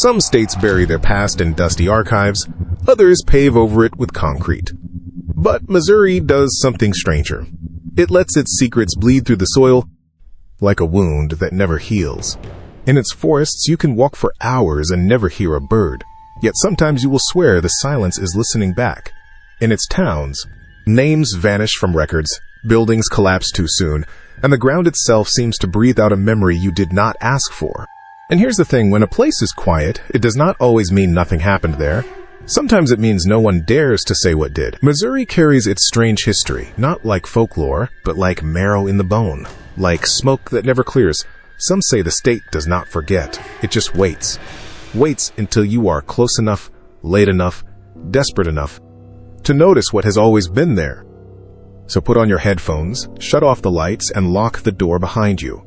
Some states bury their past in dusty archives, others pave over it with concrete. But Missouri does something stranger. It lets its secrets bleed through the soil like a wound that never heals. In its forests, you can walk for hours and never hear a bird, yet sometimes you will swear the silence is listening back. In its towns, names vanish from records, buildings collapse too soon, and the ground itself seems to breathe out a memory you did not ask for. And here's the thing, when a place is quiet, it does not always mean nothing happened there. Sometimes it means no one dares to say what did. Missouri carries its strange history, not like folklore, but like marrow in the bone, like smoke that never clears. Some say the state does not forget, it just waits. Waits until you are close enough, late enough, desperate enough to notice what has always been there. So put on your headphones, shut off the lights, and lock the door behind you.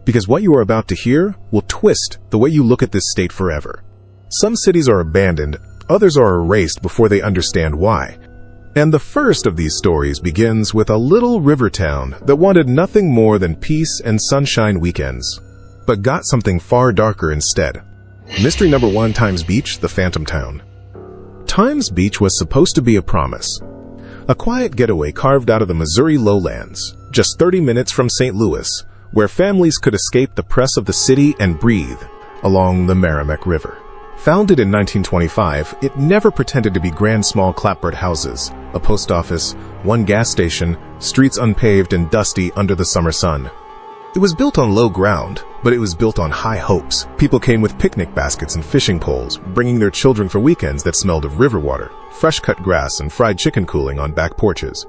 Because what you are about to hear will twist the way you look at this state forever. Some cities are abandoned, others are erased before they understand why. And the first of these stories begins with a little river town that wanted nothing more than peace and sunshine weekends, but got something far darker instead. Mystery number 1, Times Beach, the Phantom Town. Times Beach was supposed to be a promise. A quiet getaway carved out of the Missouri lowlands, just 30 minutes from St. Louis, where families could escape the press of the city and breathe along the Merrimack River. Founded in 1925, it never pretended to be grand small clapboard houses, a post office, one gas station, streets unpaved and dusty under the summer sun. It was built on low ground, but it was built on high hopes. People came with picnic baskets and fishing poles, bringing their children for weekends that smelled of river water, fresh-cut grass, and fried chicken cooling on back porches.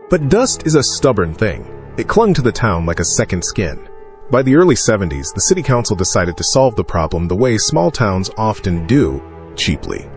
But dust is a stubborn thing. It clung to the town like a second skin. By the early 70s, the city council decided to solve the problem the way small towns often do, cheaply.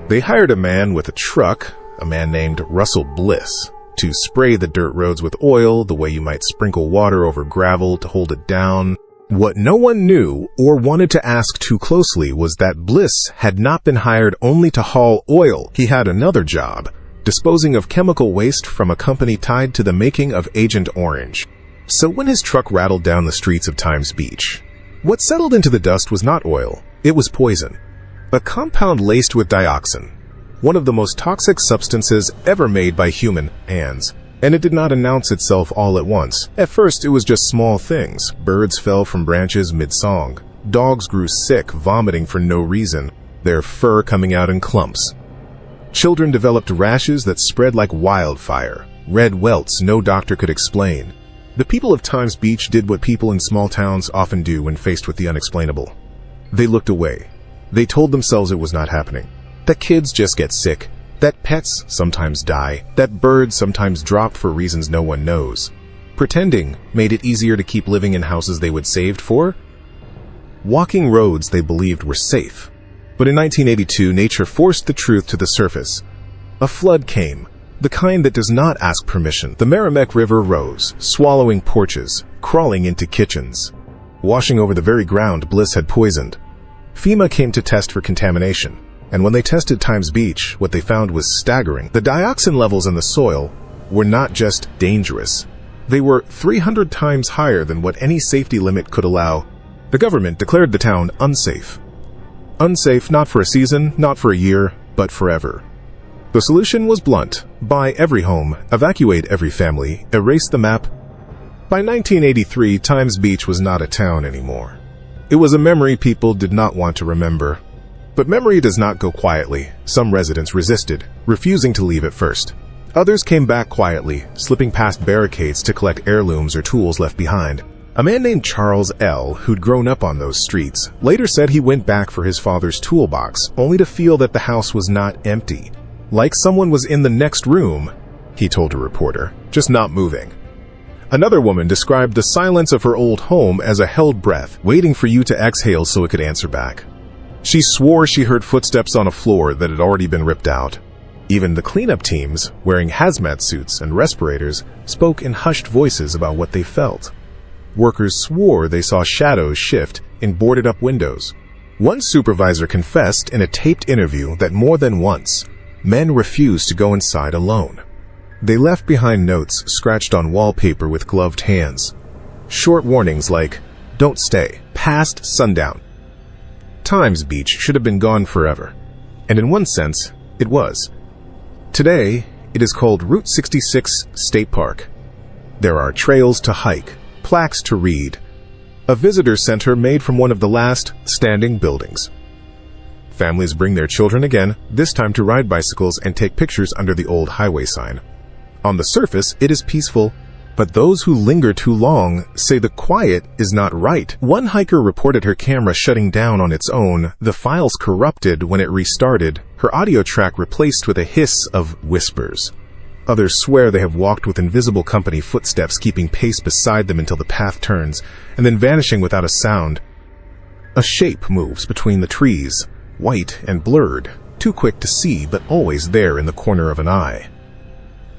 They hired a man with a truck, a man named Russell Bliss, to spray the dirt roads with oil the way you might sprinkle water over gravel to hold it down. What no one knew or wanted to ask too closely was that Bliss had not been hired only to haul oil. He had another job, disposing of chemical waste from a company tied to the making of Agent Orange. So when his truck rattled down the streets of Times Beach, what settled into the dust was not oil, it was poison. A compound laced with dioxin, one of the most toxic substances ever made by human hands. And it did not announce itself all at once. At first, it was just small things. Birds fell from branches mid-song. Dogs grew sick, vomiting for no reason, their fur coming out in clumps. Children developed rashes that spread like wildfire, red welts no doctor could explain. The people of Times Beach did what people in small towns often do when faced with the unexplainable. They looked away. They told themselves it was not happening. That kids just get sick. That pets sometimes die. That birds sometimes drop for reasons no one knows. Pretending made it easier to keep living in houses they would saved for. Walking roads they believed were safe. But in 1982, nature forced the truth to the surface. A flood came. The kind that does not ask permission. The Merrimack River rose, swallowing porches, crawling into kitchens, washing over the very ground Bliss had poisoned. FEMA came to test for contamination, and when they tested Times Beach, what they found was staggering. The dioxin levels in the soil were not just dangerous. They were 300 times higher than what any safety limit could allow. The government declared the town unsafe. Unsafe not for a season, not for a year, but forever. The solution was blunt. Buy every home, evacuate every family, erase the map. By 1983, Times Beach was not a town anymore. It was a memory people did not want to remember. But memory does not go quietly. Some residents resisted, refusing to leave at first. Others came back quietly, slipping past barricades to collect heirlooms or tools left behind. A man named Charles L., who'd grown up on those streets, later said he went back for his father's toolbox, only to feel that the house was not empty. Like someone was in the next room, he told a reporter, just not moving. Another woman described the silence of her old home as a held breath, waiting for you to exhale so it could answer back. She swore she heard footsteps on a floor that had already been ripped out. Even the cleanup teams, wearing hazmat suits and respirators, spoke in hushed voices about what they felt. Workers swore they saw shadows shift in boarded-up windows. One supervisor confessed in a taped interview that more than once, men refused to go inside alone. They left behind notes scratched on wallpaper with gloved hands. Short warnings like, "Don't stay, past sundown." Times Beach should have been gone forever, and in one sense, it was. Today, it is called Route 66 State Park. There are trails to hike, plaques to read, a visitor center made from one of the last standing buildings. Families bring their children again, this time to ride bicycles and take pictures under the old highway sign. On the surface, it is peaceful, but those who linger too long say the quiet is not right. One hiker reported her camera shutting down on its own, the files corrupted when it restarted, her audio track replaced with a hiss of whispers. Others swear they have walked with invisible company footsteps keeping pace beside them until the path turns, and then vanishing without a sound. A shape moves between the trees, white and blurred, too quick to see but always there in the corner of an eye.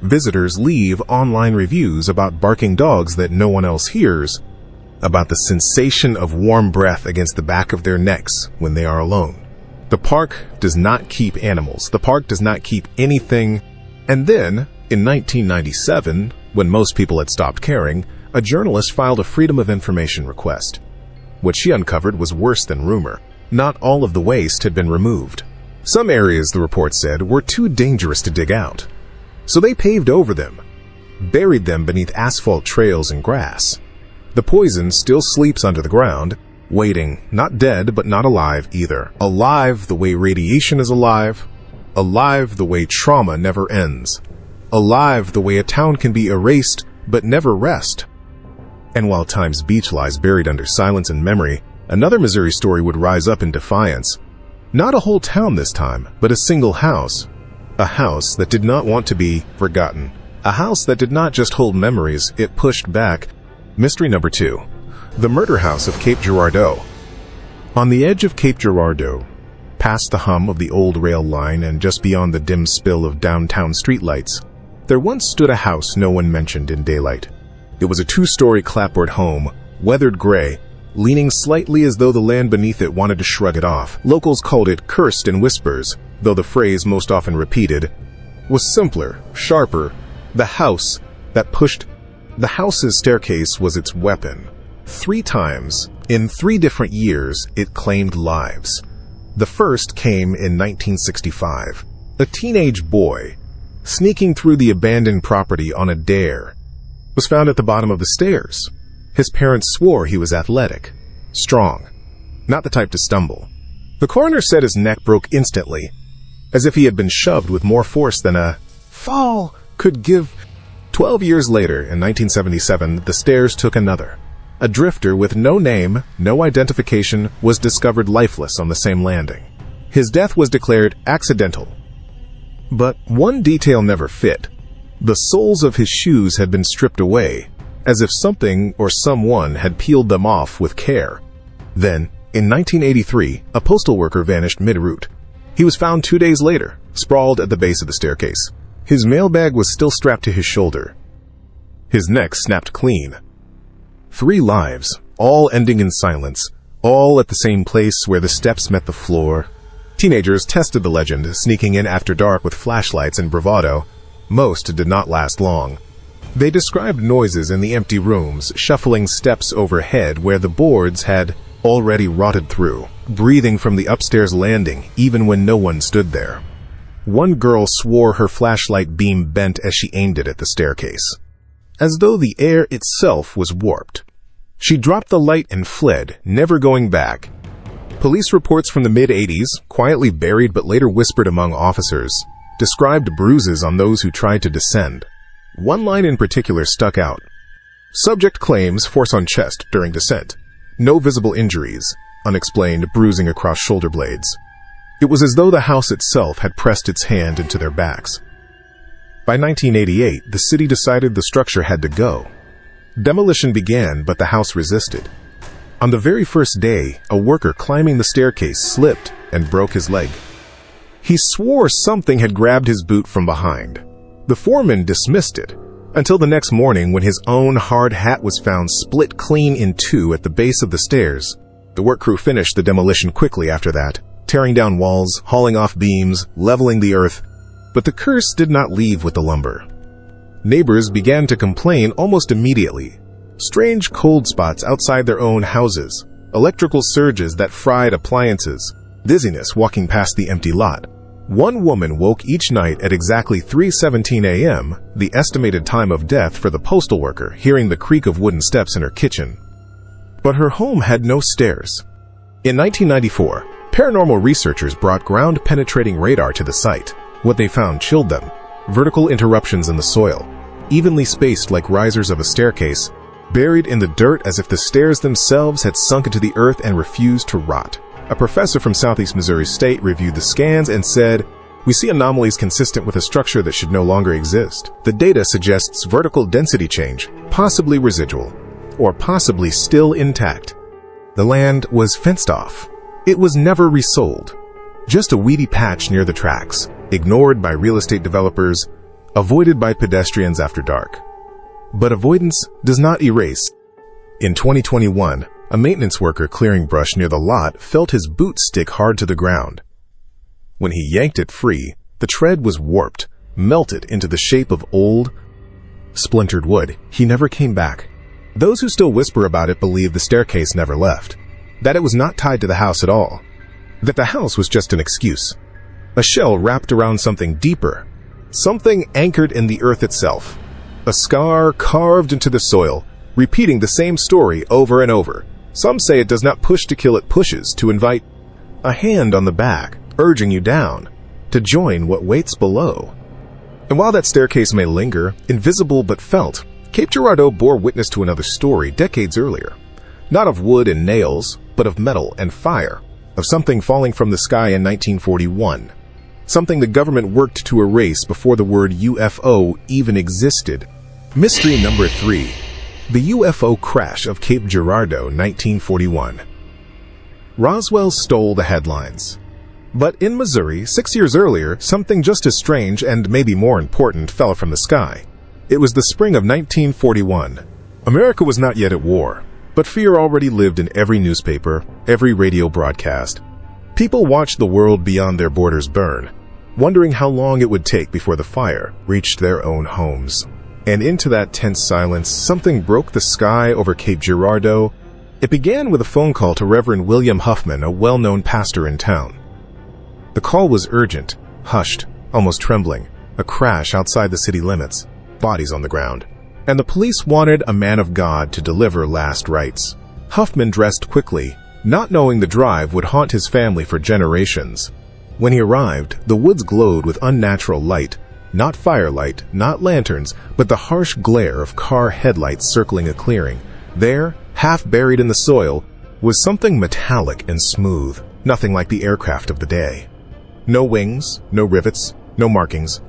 Visitors leave online reviews about barking dogs that no one else hears, about the sensation of warm breath against the back of their necks when they are alone. The park does not keep animals. The park does not keep anything. And then, in 1997, when most people had stopped caring, a journalist filed a Freedom of Information request. What she uncovered was worse than rumor. Not all of the waste had been removed. Some areas, the report said, were too dangerous to dig out. So they paved over them, buried them beneath asphalt trails and grass. The poison still sleeps under the ground, waiting, not dead but not alive either. Alive the way radiation is alive the way trauma never ends, alive the way a town can be erased but never rest. And while Times Beach lies buried under silence and memory, another Missouri story would rise up in defiance. Not a whole town this time, but a single house. A house that did not want to be forgotten. A house that did not just hold memories, it pushed back. Mystery number 2. The murder house of Cape Girardeau. On the edge of Cape Girardeau, past the hum of the old rail line and just beyond the dim spill of downtown streetlights, there once stood a house no one mentioned in daylight. It was a 2-story clapboard home, weathered gray, leaning slightly as though the land beneath it wanted to shrug it off. Locals called it cursed in whispers, though the phrase most often repeated was simpler, sharper. The house that pushed. The house's staircase was its weapon. 3 times, in 3 different years, it claimed lives. The first came in 1965. A teenage boy, sneaking through the abandoned property on a dare, was found at the bottom of the stairs. His parents swore he was athletic, strong, not the type to stumble. The coroner said his neck broke instantly, as if he had been shoved with more force than a fall could give. 12 years later, in 1977, the stairs took another. A drifter with no name, no identification, was discovered lifeless on the same landing. His death was declared accidental. But one detail never fit. The soles of his shoes had been stripped away, as if something or someone had peeled them off with care. Then, in 1983, a postal worker vanished mid-route. He was found 2 days later, sprawled at the base of the staircase. His mailbag was still strapped to his shoulder. His neck snapped clean. 3 lives, all ending in silence, all at the same place where the steps met the floor. Teenagers tested the legend, sneaking in after dark with flashlights and bravado. Most did not last long. They described noises in the empty rooms, shuffling steps overhead where the boards had already rotted through, breathing from the upstairs landing even when no one stood there. One girl swore her flashlight beam bent as she aimed it at the staircase, as though the air itself was warped. She dropped the light and fled, never going back. Police reports from the mid-'80s, quietly buried but later whispered among officers, described bruises on those who tried to descend. One line in particular stuck out. Subject claims force on chest during descent. No visible injuries, unexplained bruising across shoulder blades. It was as though the house itself had pressed its hand into their backs. By 1988, the city decided the structure had to go. Demolition began, but the house resisted. On the very first day, a worker climbing the staircase slipped and broke his leg. He swore something had grabbed his boot from behind. The foreman dismissed it, until the next morning when his own hard hat was found split clean in 2 at the base of the stairs. The work crew finished the demolition quickly after that, tearing down walls, hauling off beams, leveling the earth. But the curse did not leave with the lumber. Neighbors began to complain almost immediately. Strange cold spots outside their own houses, electrical surges that fried appliances, dizziness walking past the empty lot. One woman woke each night at exactly 3:17 a.m., the estimated time of death for the postal worker, hearing the creak of wooden steps in her kitchen. But her home had no stairs. In 1994, paranormal researchers brought ground-penetrating radar to the site. What they found chilled them. Vertical interruptions in the soil, evenly spaced like risers of a staircase, buried in the dirt as if the stairs themselves had sunk into the earth and refused to rot. A professor from Southeast Missouri State reviewed the scans and said, "We see anomalies consistent with a structure that should no longer exist. The data suggests vertical density change, possibly residual, or possibly still intact." The land was fenced off. It was never resold. Just a weedy patch near the tracks, ignored by real estate developers, avoided by pedestrians after dark. But avoidance does not erase. In 2021, a maintenance worker clearing brush near the lot felt his boot stick hard to the ground. When he yanked it free, the tread was warped, melted into the shape of old, splintered wood. He never came back. Those who still whisper about it believe the staircase never left, that it was not tied to the house at all, that the house was just an excuse, a shell wrapped around something deeper, something anchored in the earth itself, a scar carved into the soil, repeating the same story over and over. Some say it does not push to kill, it pushes to invite a hand on the back, urging you down, to join what waits below. And while that staircase may linger, invisible but felt, Cape Girardeau bore witness to another story decades earlier. Not of wood and nails, but of metal and fire, of something falling from the sky in 1941. Something the government worked to erase before the word UFO even existed. Mystery number 3. The UFO crash of Cape Girardeau, 1941. Roswell stole the headlines. But in Missouri, 6 years earlier, something just as strange and maybe more important fell from the sky. It was the spring of 1941. America was not yet at war, but fear already lived in every newspaper, every radio broadcast. People watched the world beyond their borders burn, wondering how long it would take before the fire reached their own homes. And into that tense silence, something broke the sky over Cape Girardeau. It began with a phone call to Reverend William Huffman, a well-known pastor in town. The call was urgent, hushed, almost trembling, a crash outside the city limits, bodies on the ground. And the police wanted a man of God to deliver last rites. Huffman dressed quickly, not knowing the drive would haunt his family for generations. When he arrived, the woods glowed with unnatural light. Not firelight, not lanterns, but the harsh glare of car headlights circling a clearing. There, half buried in the soil, was something metallic and smooth, nothing like the aircraft of the day. No wings, no rivets, no markings.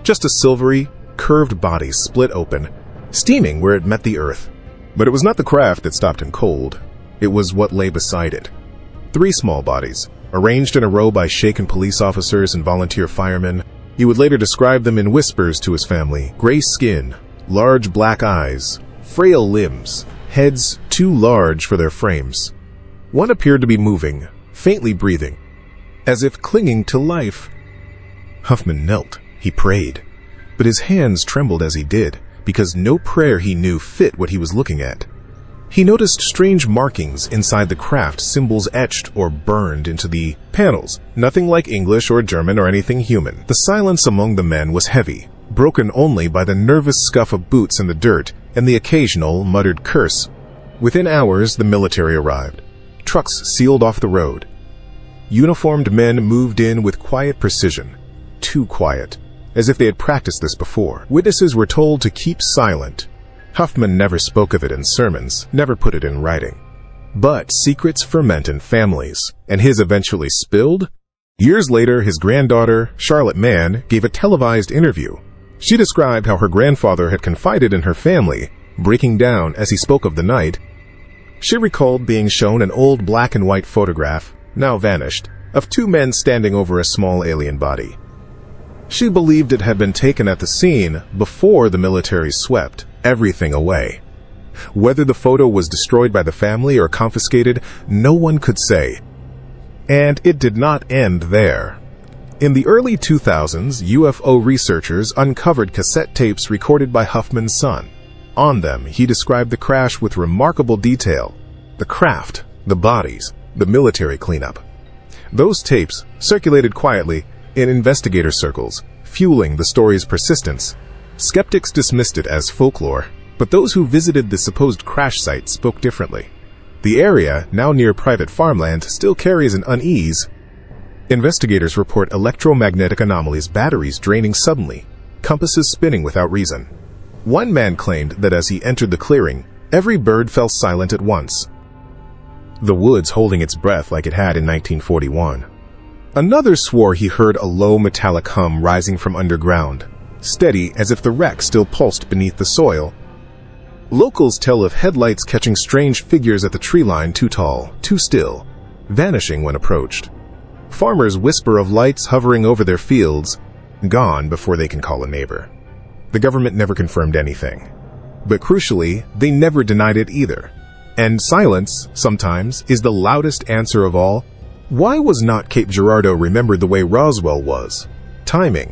Just a silvery, curved body split open, steaming where it met the earth. But it was not the craft that stopped him cold. It was what lay beside it. 3 small bodies, arranged in a row by shaken police officers and volunteer firemen. He would later describe them in whispers to his family. Gray skin, large black eyes, frail limbs, heads too large for their frames. One appeared to be moving, faintly breathing, as if clinging to life. Huffman knelt. He prayed. But his hands trembled as he did, because no prayer he knew fit what he was looking at. He noticed strange markings inside the craft, symbols etched or burned into the panels, nothing like English or German or anything human. The silence among the men was heavy, broken only by the nervous scuff of boots in the dirt and the occasional muttered curse. Within hours, the military arrived. Trucks sealed off the road. Uniformed men moved in with quiet precision, too quiet, as if they had practiced this before. Witnesses were told to keep silent. Huffman never spoke of it in sermons, never put it in writing. But secrets ferment in families, and his eventually spilled. Years later, his granddaughter, Charlotte Mann, gave a televised interview. She described how her grandfather had confided in her family, breaking down as he spoke of the night. She recalled being shown an old black and white photograph, now vanished, of 2 men standing over a small alien body. She believed it had been taken at the scene before the military swept everything away. Whether the photo was destroyed by the family or confiscated, no one could say. And it did not end there. In the early 2000s, UFO researchers uncovered cassette tapes recorded by Huffman's son. On them, he described the crash with remarkable detail. The craft The bodies, the military cleanup. Those tapes circulated quietly in investigator circles, fueling the story's persistence. Skeptics dismissed it as folklore, but those who visited the supposed crash site spoke differently. The area, now near private farmland, still carries an unease. Investigators report electromagnetic anomalies, batteries draining suddenly, compasses spinning without reason. One man claimed that as he entered the clearing, every bird fell silent at once, the woods holding its breath like it had in 1941. Another swore he heard a low metallic hum rising from underground, steady as if the wreck still pulsed beneath the soil. Locals tell of headlights catching strange figures at the tree line, too tall, too still, vanishing when approached. Farmers whisper of lights hovering over their fields, gone before they can call a neighbor. The government never confirmed anything. But crucially, they never denied it either. And silence, sometimes, is the loudest answer of all. Why was not Cape Girardeau remembered the way Roswell was? Timing.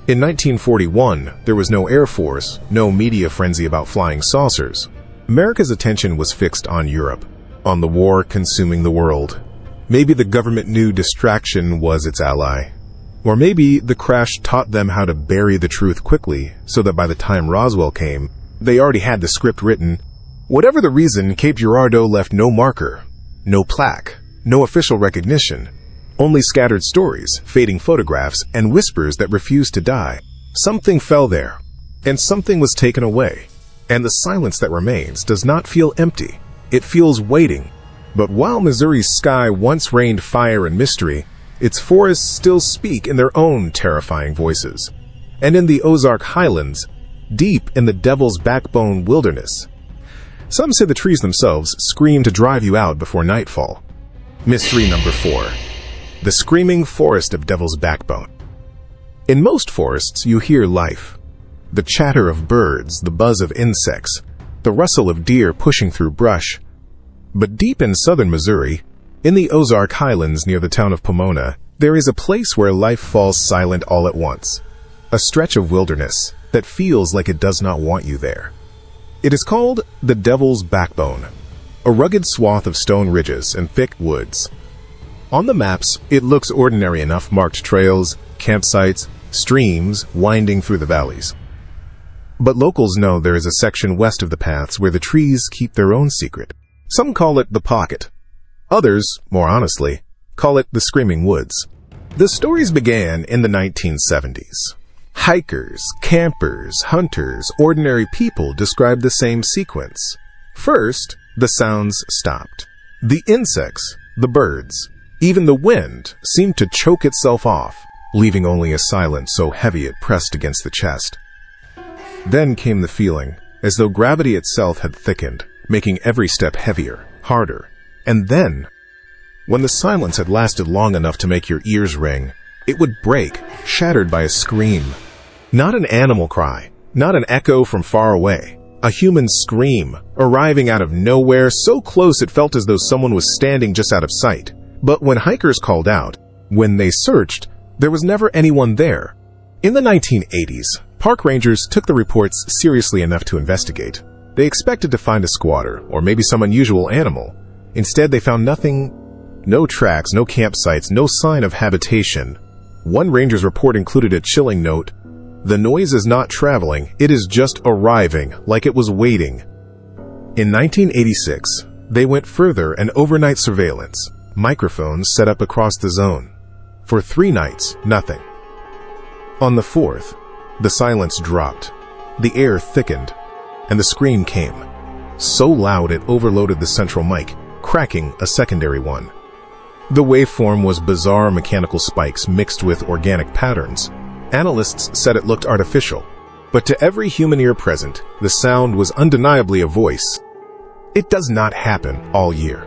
In 1941, there was no Air Force, no media frenzy about flying saucers. America's attention was fixed on Europe, on the war consuming the world. Maybe the government knew distraction was its ally. Or maybe the crash taught them how to bury the truth quickly, so that by the time Roswell came, they already had the script written. Whatever the reason, Cape Girardeau left no marker, no plaque, no official recognition. Only scattered stories, fading photographs, and whispers that refused to die. Something fell there, and something was taken away. And the silence that remains does not feel empty. It feels waiting. But while Missouri's sky once rained fire and mystery, its forests still speak in their own terrifying voices. And in the Ozark Highlands, deep in the Devil's Backbone wilderness, some say the trees themselves scream to drive you out before nightfall. Mystery number 4. The Screaming Forest of Devil's Backbone. In most forests, you hear life. The chatter of birds, the buzz of insects, the rustle of deer pushing through brush. But deep in southern Missouri, in the Ozark Highlands near the town of Pomona, there is a place where life falls silent all at once. A stretch of wilderness that feels like it does not want you there. It is called the Devil's Backbone, a rugged swath of stone ridges and thick woods. On the maps, it looks ordinary enough, marked trails, campsites, streams winding through the valleys. But locals know there is a section west of the paths where the trees keep their own secret. Some call it the Pocket. Others, more honestly, call it the Screaming Woods. The stories began in the 1970s. Hikers, campers, hunters, ordinary people described the same sequence. First, the sounds stopped. The insects, the birds, even the wind seemed to choke itself off, leaving only a silence so heavy it pressed against the chest. Then came the feeling, as though gravity itself had thickened, making every step heavier, harder. And then, when the silence had lasted long enough to make your ears ring, it would break, shattered by a scream. Not an animal cry, not an echo from far away. A human scream, arriving out of nowhere, so close it felt as though someone was standing just out of sight. But when hikers called out, when they searched, there was never anyone there. In the 1980s, park rangers took the reports seriously enough to investigate. They expected to find a squatter, or maybe some unusual animal. Instead, they found nothing. No tracks, no campsites, no sign of habitation. One ranger's report included a chilling note: "The noise is not traveling, it is just arriving, like it was waiting." In 1986, they went further and overnight surveillance, microphones set up across the zone. For 3 nights, nothing. On the 4th, the silence dropped, the air thickened, and the scream came. So loud it overloaded the central mic, cracking a secondary one. The waveform was bizarre mechanical spikes mixed with organic patterns. Analysts said it looked artificial, but to every human ear present, the sound was undeniably a voice. It does not happen all year.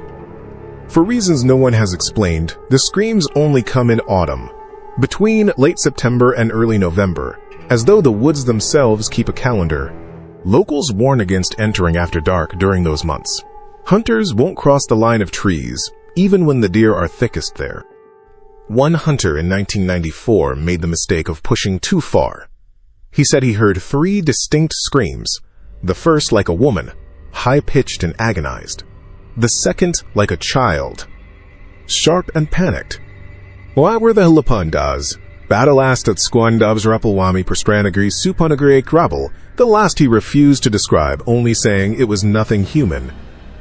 For reasons no one has explained, the screams only come in autumn, between late September and early November, as though the woods themselves keep a calendar. Locals warn against entering after dark during those months. Hunters won't cross the line of trees, even when the deer are thickest there. One hunter in 1994 made the mistake of pushing too far. He said he heard 3 distinct screams, the first like a woman, high-pitched and agonized. the second like a child. Sharp and panicked. Why were the Hlipandas? Badalast at Squandavs Rapalwami Perstranagri Supanagri Krabel, the last he refused to describe, only saying it was nothing human.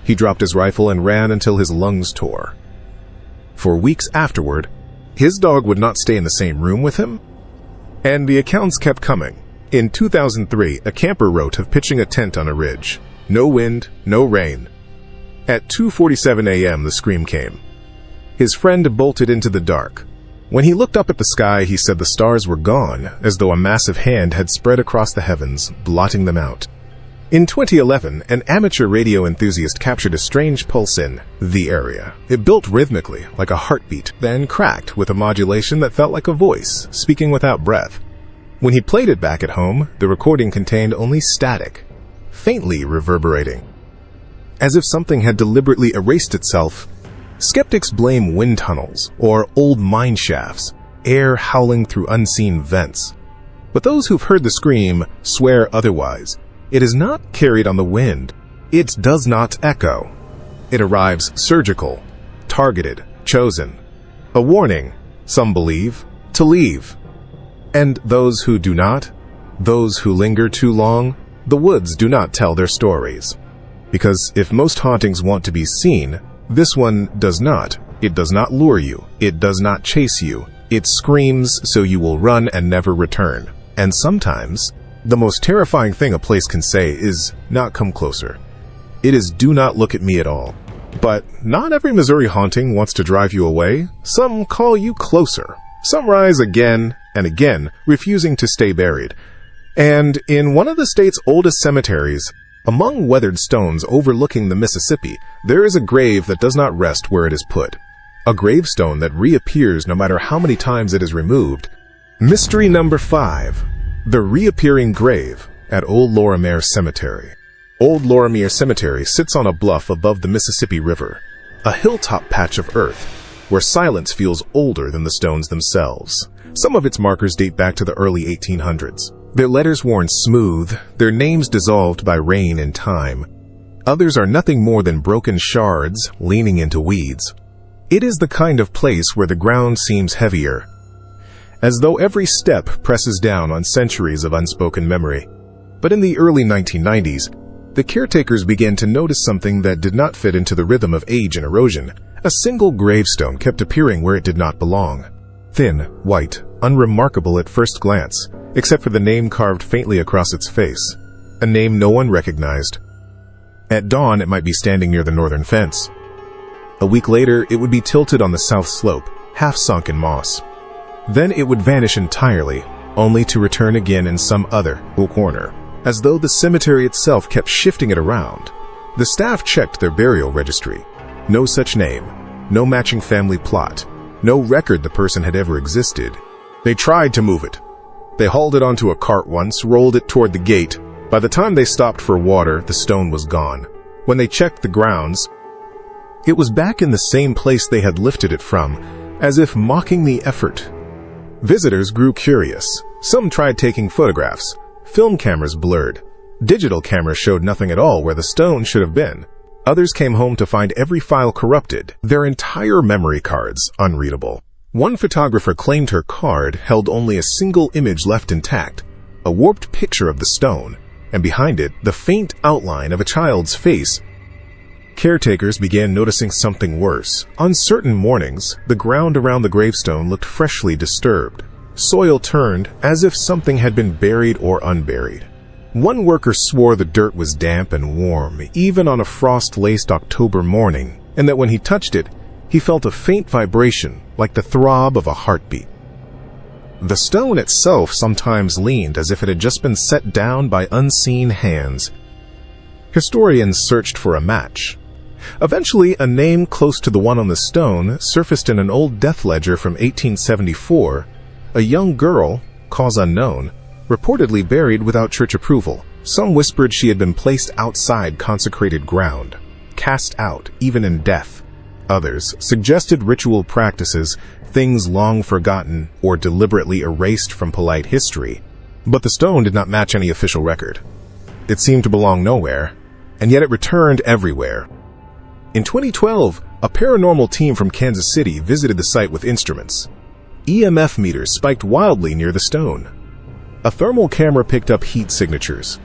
He dropped his rifle and ran until his lungs tore. For weeks afterward, his dog would not stay in the same room with him, and the accounts kept coming. In 2003, a camper wrote of pitching a tent on a ridge. No wind, no rain. At 2:47 a.m., the scream came. His friend bolted into the dark. When he looked up at the sky, he said the stars were gone, as though a massive hand had spread across the heavens, blotting them out. In 2011, an amateur radio enthusiast captured a strange pulse in the area. It built rhythmically, like a heartbeat, then cracked with a modulation that felt like a voice, speaking without breath. When he played it back at home, the recording contained only static, faintly reverberating. As if something had deliberately erased itself. Skeptics blame wind tunnels or old mine shafts, air howling through unseen vents. But those who've heard the scream swear otherwise. It is not carried on the wind. It does not echo. It arrives surgical, targeted, chosen. A warning, some believe, to leave. And those who do not, those who linger too long, the woods do not tell their stories. Because if most hauntings want to be seen, this one does not. It does not lure you. It does not chase you. It screams so you will run and never return. And sometimes, the most terrifying thing a place can say is not come closer. It is do not look at me at all. But not every Missouri haunting wants to drive you away. Some call you closer. Some rise again and again, refusing to stay buried. And in one of the state's oldest cemeteries, among weathered stones overlooking the Mississippi, there is a grave that does not rest where it is put. A gravestone that reappears no matter how many times it is removed. Mystery number 5. The reappearing grave at Old Lorimier Cemetery. Old Lorimier Cemetery sits on a bluff above the Mississippi River, a hilltop patch of earth, where silence feels older than the stones themselves. Some of its markers date back to the early 1800s. Their letters worn smooth, their names dissolved by rain and time. Others are nothing more than broken shards leaning into weeds. It is the kind of place where the ground seems heavier, as though every step presses down on centuries of unspoken memory. But in the early 1990s, the caretakers began to notice something that did not fit into the rhythm of age and erosion. A single gravestone kept appearing where it did not belong. Thin, white, unremarkable at first glance, except for the name carved faintly across its face. A name no one recognized. At dawn, it might be standing near the northern fence. A week later, it would be tilted on the south slope, half sunk in moss. Then it would vanish entirely, only to return again in some other corner, as though the cemetery itself kept shifting it around. The staff checked their burial registry. No such name, no matching family plot, no record the person had ever existed. They tried to move it. They hauled it onto a cart once, rolled it toward the gate. By the time they stopped for water, the stone was gone. When they checked the grounds, it was back in the same place they had lifted it from, as if mocking the effort. Visitors grew curious. Some tried taking photographs. Film cameras blurred. Digital cameras showed nothing at all where the stone should have been. Others came home to find every file corrupted, their entire memory cards unreadable. One photographer claimed her card held only a single image left intact, a warped picture of the stone, and behind it, the faint outline of a child's face. Caretakers began noticing something worse. On certain mornings, the ground around the gravestone looked freshly disturbed. Soil turned as if something had been buried or unburied. One worker swore the dirt was damp and warm, even on a frost-laced October morning, and that when he touched it, he felt a faint vibration, like the throb of a heartbeat. The stone itself sometimes leaned as if it had just been set down by unseen hands. Historians searched for a match. Eventually, a name close to the one on the stone surfaced in an old death ledger from 1874. A young girl, cause unknown, reportedly buried without church approval. Some whispered she had been placed outside consecrated ground, cast out even in death. Others suggested ritual practices, things long forgotten or deliberately erased from polite history. But the stone did not match any official record. It seemed to belong nowhere, and yet it returned everywhere. In 2012, a paranormal team from Kansas City visited the site with instruments. EMF meters spiked wildly near the stone. A thermal camera picked up heat signatures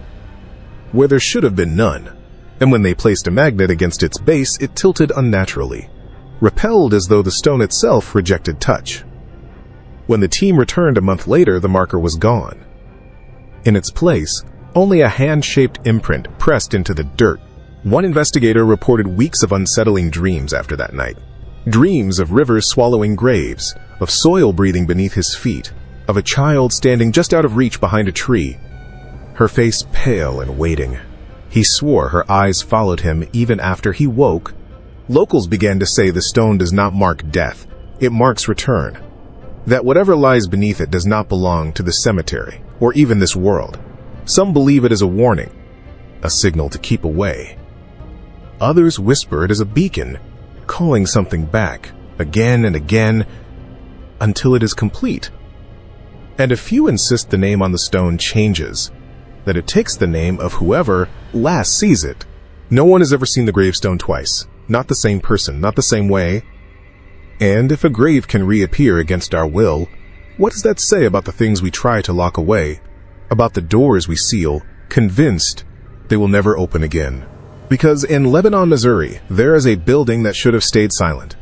where there should have been none, and when they placed a magnet against its base, it tilted unnaturally, repelled as though the stone itself rejected touch. When the team returned a month later, the marker was gone. In its place, only a hand-shaped imprint pressed into the dirt. One investigator reported weeks of unsettling dreams after that night. Dreams of rivers swallowing graves, of soil breathing beneath his feet, of a child standing just out of reach behind a tree, her face pale and waiting. He swore her eyes followed him even after he woke. Locals began to say the stone does not mark death, it marks return. That whatever lies beneath it does not belong to the cemetery, or even this world. Some believe it is a warning, a signal to keep away. Others whisper it is a beacon, calling something back, again and again, until it is complete. And a few insist the name on the stone changes, that it takes the name of whoever last sees it. No one has ever seen the gravestone twice, not the same person, not the same way. And if a grave can reappear against our will, what does that say about the things we try to lock away, about the doors we seal, convinced they will never open again? Because in Lebanon, Missouri, there is a building that should have stayed silent.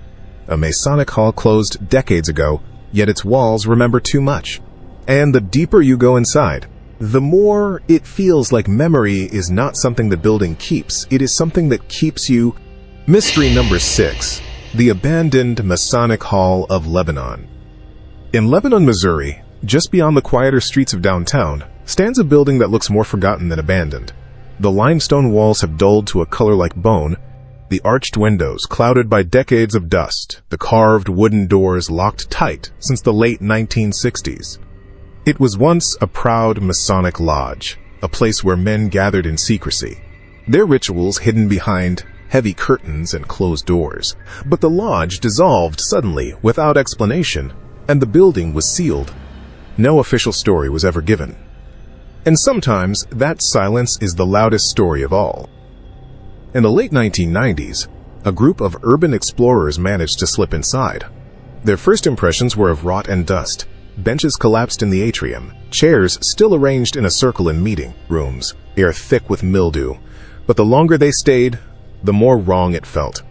A Masonic hall closed decades ago, yet its walls remember too much. And the deeper you go inside, the more it feels like memory is not something the building keeps, it is something that keeps you. Mystery number 6, the abandoned Masonic Hall of Lebanon. In Lebanon, Missouri, just beyond the quieter streets of downtown, stands a building that looks more forgotten than abandoned. The limestone walls have dulled to a color like bone, the arched windows clouded by decades of dust, the carved wooden doors locked tight since the late 1960s. It was once a proud Masonic lodge, a place where men gathered in secrecy, their rituals hidden behind heavy curtains and closed doors. But the lodge dissolved suddenly, without explanation, and the building was sealed. No official story was ever given. And sometimes that silence is the loudest story of all. In the late 1990s, a group of urban explorers managed to slip inside. Their first impressions were of rot and dust. Benches collapsed in the atrium, chairs still arranged in a circle in meeting rooms, air thick with mildew. But the longer they stayed, the more wrong it felt.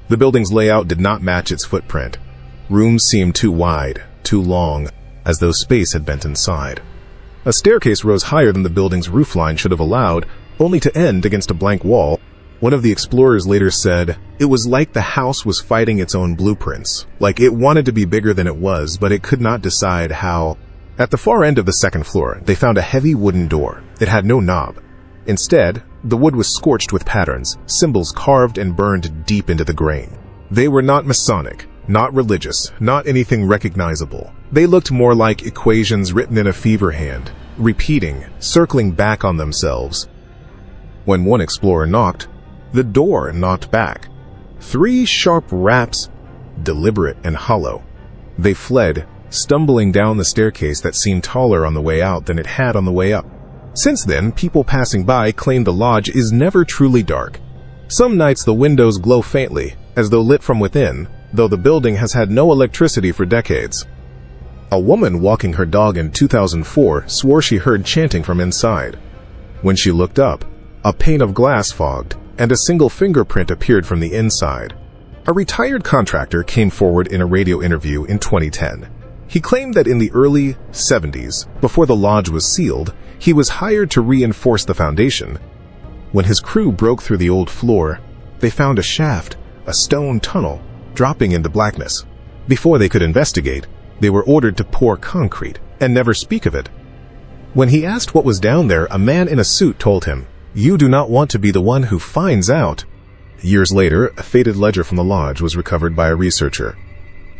The building's layout did not match its footprint. Rooms seemed too wide, too long, as though space had bent inside. A staircase rose higher than the building's roofline should have allowed, only to end against a blank wall. One of the explorers later said, "It was like the house was fighting its own blueprints, like it wanted to be bigger than it was, but it could not decide how." At the far end of the second floor, they found a heavy wooden door. It had no knob. Instead, the wood was scorched with patterns, symbols carved and burned deep into the grain. They were not Masonic, not religious, not anything recognizable. They looked more like equations written in a fever hand, repeating, circling back on themselves. When one explorer knocked, the door knocked back. 3 sharp raps, deliberate and hollow. They fled, stumbling down the staircase that seemed taller on the way out than it had on the way up. Since then, people passing by claim the lodge is never truly dark. Some nights the windows glow faintly, as though lit from within, though the building has had no electricity for decades. A woman walking her dog in 2004 swore she heard chanting from inside. When she looked up, a pane of glass fogged, and a single fingerprint appeared from the inside. A retired contractor came forward in a radio interview in 2010. He claimed that in the early 70s, before the lodge was sealed, he was hired to reinforce the foundation. When his crew broke through the old floor, they found a shaft, a stone tunnel, dropping into blackness. Before they could investigate, they were ordered to pour concrete and never speak of it. When he asked what was down there, a man in a suit told him, "You do not want to be the one who finds out." Years later, a faded ledger from the lodge was recovered by a researcher.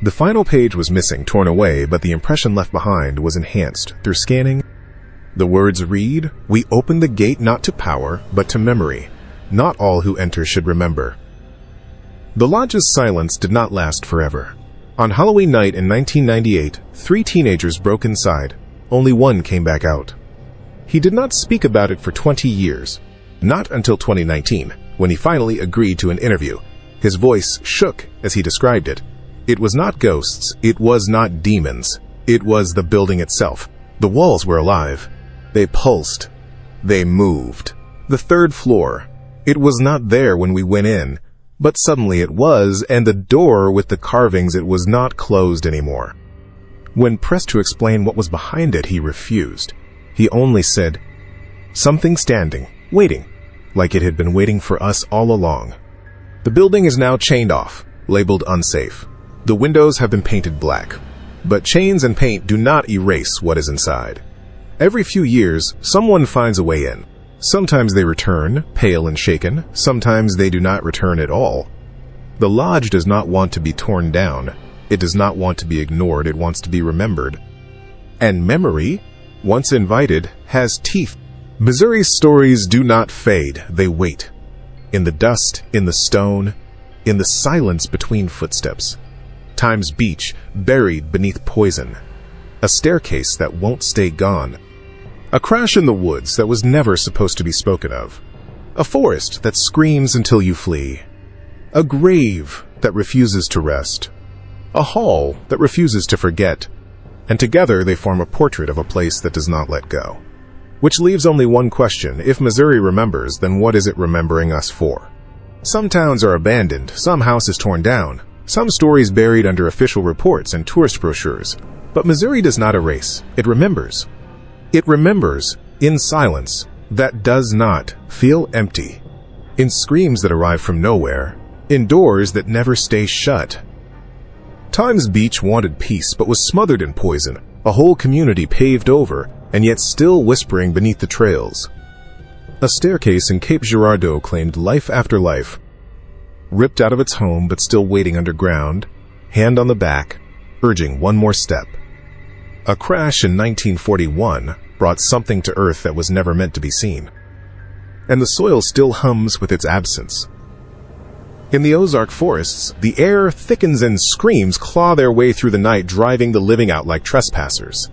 The final page was missing, torn away, but the impression left behind was enhanced through scanning. The words read, "We open the gate not to power, but to memory. Not all who enter should remember." The lodge's silence did not last forever. On Halloween night in 1998, 3 teenagers broke inside. Only one came back out. He did not speak about it for 20 years. Not until 2019, when he finally agreed to an interview. His voice shook as he described it. It was not ghosts, it was not demons. It was the building itself. The walls were alive. They pulsed. They moved. The third floor. It was not there when we went in, but suddenly it was, and the door with the carvings, it was not closed anymore. When pressed to explain what was behind it, he refused. He only said, "Something standing, waiting," like it had been waiting for us all along. The building is now chained off, labeled unsafe. The windows have been painted black. But chains and paint do not erase what is inside. Every few years, someone finds a way in. Sometimes they return, pale and shaken. Sometimes they do not return at all. The lodge does not want to be torn down. It does not want to be ignored. It wants to be remembered. And memory, once invited, has teeth. Missouri's stories do not fade. They wait. In the dust, in the stone, in the silence between footsteps. Time's beach, buried beneath poison. A staircase that won't stay gone. A crash in the woods that was never supposed to be spoken of. A forest that screams until you flee. A grave that refuses to rest. A hall that refuses to forget. And together they form a portrait of a place that does not let go. Which leaves only one question. If Missouri remembers, then what is it remembering us for? Some towns are abandoned. Some houses torn down. Some stories buried under official reports and tourist brochures. But Missouri does not erase. It remembers. It remembers, in silence, that does not feel empty. In screams that arrive from nowhere. In doors that never stay shut. Time's beach wanted peace, but was smothered in poison. A whole community paved over, and yet still whispering beneath the trails. A staircase in Cape Girardeau claimed life after life. Ripped out of its home but still waiting underground, hand on the back, urging one more step. A crash in 1941 brought something to Earth that was never meant to be seen. And the soil still hums with its absence. In the Ozark forests, the air thickens and screams claw their way through the night, driving the living out like trespassers.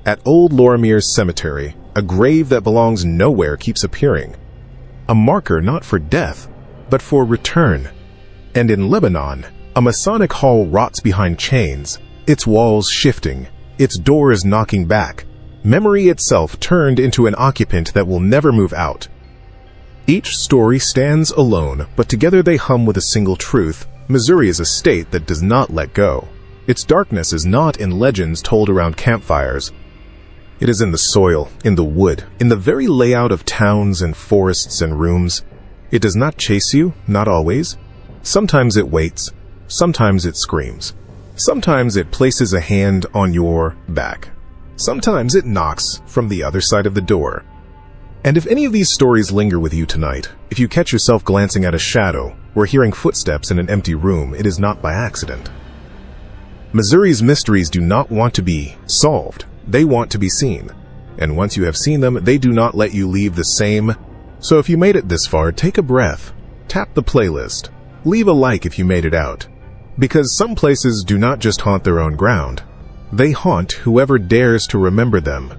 At old Lorimier's cemetery, a grave that belongs nowhere keeps appearing. A marker not for death, but for return. And in Lebanon, a Masonic hall rots behind chains, its walls shifting, its doors knocking back, memory itself turned into an occupant that will never move out. Each story stands alone, but together they hum with a single truth. Missouri is a state that does not let go. Its darkness is not in legends told around campfires. It is in the soil, in the wood, in the very layout of towns and forests and rooms. It does not chase you, not always. Sometimes it waits. Sometimes it screams. Sometimes it places a hand on your back. Sometimes it knocks from the other side of the door. And if any of these stories linger with you tonight, if you catch yourself glancing at a shadow or hearing footsteps in an empty room, it is not by accident. Missouri's mysteries do not want to be solved. They want to be seen. And once you have seen them, they do not let you leave the same. So if you made it this far, take a breath. Tap the playlist. Leave a like if you made it out. Because some places do not just haunt their own ground. They haunt whoever dares to remember them.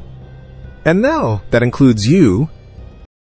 And now, that includes you